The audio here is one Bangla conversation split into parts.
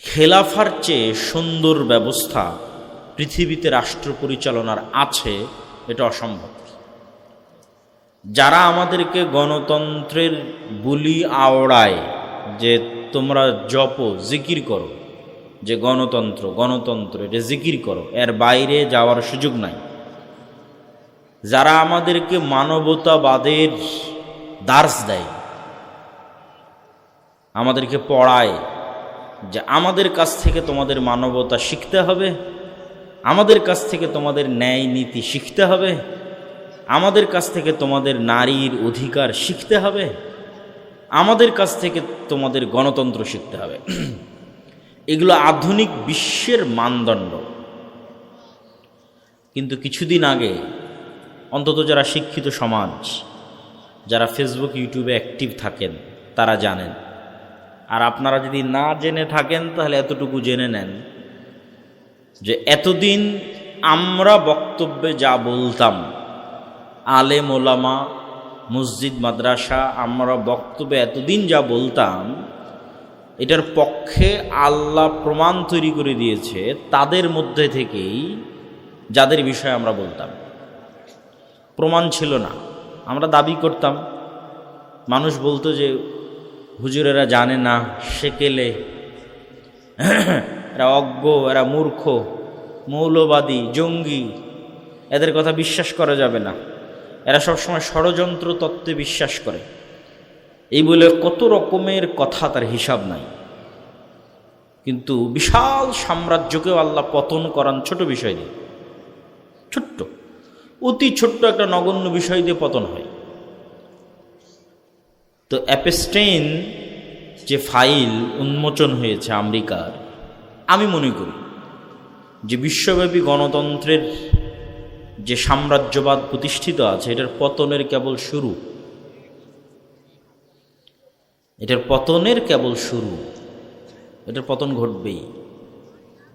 খেলাফার চেয়ে সুন্দর ব্যবস্থা পৃথিবীতে রাষ্ট্র পরিচালনার আছে, এটা অসম্ভব। যারা আমাদেরকে গণতন্ত্রের বুলি আওড়ায় যে তোমরা জপো, জিকির করো, যে গণতন্ত্র গণতন্ত্র এটা জিকির করো, এর বাইরে যাওয়ার সুযোগ নাই। যারা আমাদেরকে মানবতাবাদের দার্স দেয়, আমাদেরকে পড়ায় যে আমাদের কাছ থেকে তোমাদের মানবতা শিখতে হবে, আমাদের কাছ থেকে তোমাদের ন্যায় নীতি শিখতে হবে, আমাদের কাছ থেকে তোমাদের নারীর অধিকার শিখতে হবে, আমাদের কাছ থেকে তোমাদের গণতন্ত্র শিখতে হবে, এগুলো আধুনিক বিশ্বের মানদণ্ড। কিন্তু কিছুদিন আগে অন্তত যারা শিক্ষিত সমাজ, যারা ফেসবুক ইউটিউবে অ্যাক্টিভ থাকেন তারা জানেন। আর আপনারা যদি না জেনে থাকেন তাহলে এতটুকু জেনে নেন যে এতদিন আমরা বক্তব্যে যা বলতাম, আলেম ওলামা, মসজিদ মাদ্রাসা, আমরা বক্তব্যে এতদিন যা বলতাম, এটার পক্ষে আল্লাহ প্রমাণ তৈরি করে দিয়েছে তাদের মধ্যে থেকেই যাদের বিষয়ে আমরা বলতাম। প্রমাণ ছিল না, আমরা দাবি করতাম, মানুষ বলতো যে হুজুরেরা জানে না, সেকেলে, এরা অজ্ঞ, এরা মূর্খ, মৌলবাদী, জঙ্গি, এদের কথা বিশ্বাস করা যাবে না, এরা সবসময় ষড়যন্ত্র তত্ত্বে বিশ্বাস করে, এই বলে কত রকমের কথা, তার হিসাব নাই। কিন্তু বিশাল সাম্রাজ্যকেও আল্লাহ পতন করান ছোট বিষয় দিয়ে, ছোট্ট, অতি ছোট্ট একটা নগণ্য বিষয় দিয়ে পতন হয়। তো অ্যাপস্টেইন যে ফাইল উন্মোচন হয়েছে আমেরিকার, আমি মনে করি যে বিশ্বব্যাপী গণতন্ত্রের যে সাম্রাজ্যবাদ প্রতিষ্ঠিত আছে, এটার পতনের কেবল শুরু, এটার পতনের কেবল শুরু। এটার পতন ঘটবেই।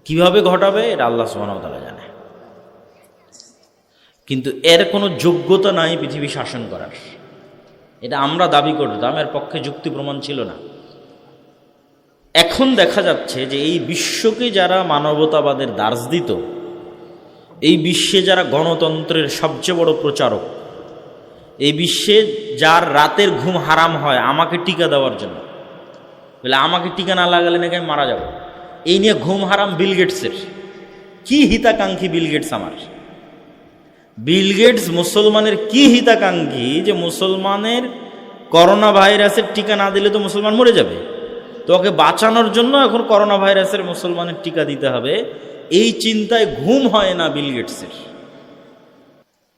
কিভাবে ঘটাবে এটা আল্লাহ সুবহানাহু ওয়া তাআলা জানে। কিন্তু এর কোনো যোগ্যতা নাই পৃথিবী শাসন করার, এটা আমরা দাবি করতাম, এর পক্ষে যুক্তি প্রমাণ ছিল না। এখন দেখা যাচ্ছে যে এই বিশ্বকে যারা মানবতাবাদের দার্স দিত, এই বিশ্বে যারা গণতন্ত্রের সবচেয়ে বড় প্রচারক, এই বিশ্বে যার রাতের ঘুম হারাম হয় আমাকে টিকা দেওয়ার জন্য, বলে আমাকে টিকা না লাগালে নাকি আমি মারা যাব, এই নিয়ে ঘুম হারাম বিল গেটসের। কি হিতাকাঙ্ক্ষী বিল গেটস! আমার বিল গেটস মুসলমানের কি হিতাকাঙ্ক্ষী যে মুসলমানের করোনা ভাইরাসের টিকা না দিলে তো মুসলমান মরে যাবে, তো ওকে বাঁচানোর জন্য এখন করোনা ভাইরাসের মুসলমানের টিকা দিতে হবে, এই চিন্তায় ঘুম হয় না বিল গেটসের।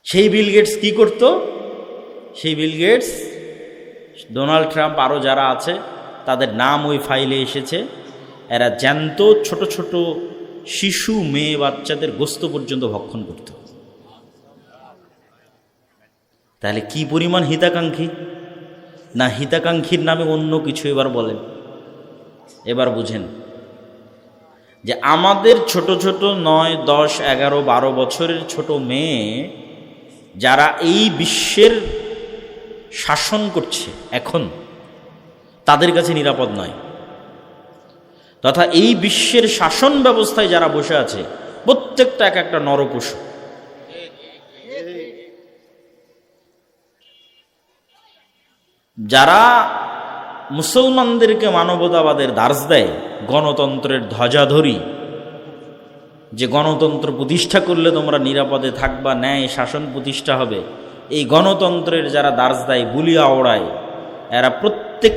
সেই বিল গেটস কি করত? সেই বিল গেটস, ডোনাল্ড ট্রাম্প, আরও যারা আছে তাদের নাম ওই ফাইলে এসেছে, এরা জ্যান্ত ছোট ছোট শিশু, মেয়ে, বাচ্চাদের গোস্ত পর্যন্ত ভক্ষণ করত। তাহলে কি পরিমাণ হিতাকাঙ্ক্ষী! না হিতাকাঙ্ক্ষীর নামে অন্য কিছু এবার বলেন। এবার বুঝেন যে আমাদের ছোট ছোট 9, 10, 11, 12 বছরের ছোট মেয়ে যারা এই বিশ্বের শাসন করছে এখন, তাদের কাছে নিরাপদ নয়। তথা এই বিশ্বের শাসন ব্যবস্থায় যারা বসে আছে প্রত্যেকটা এক একটা নরপশু। যারা মুসলমানদেরকে মানবতাবাদের দার্স দেয়, গণতন্ত্রের ধ্বজাধরি, যে গণতন্ত্র প্রতিষ্ঠা করলে তোমরা নিরাপদে থাকবা, ন্যায় শাসন প্রতিষ্ঠা হবে, এই গণতন্ত্রের যারা দার্স দেয়, বুলিয়া ওড়ায়, এরা প্রত্যেক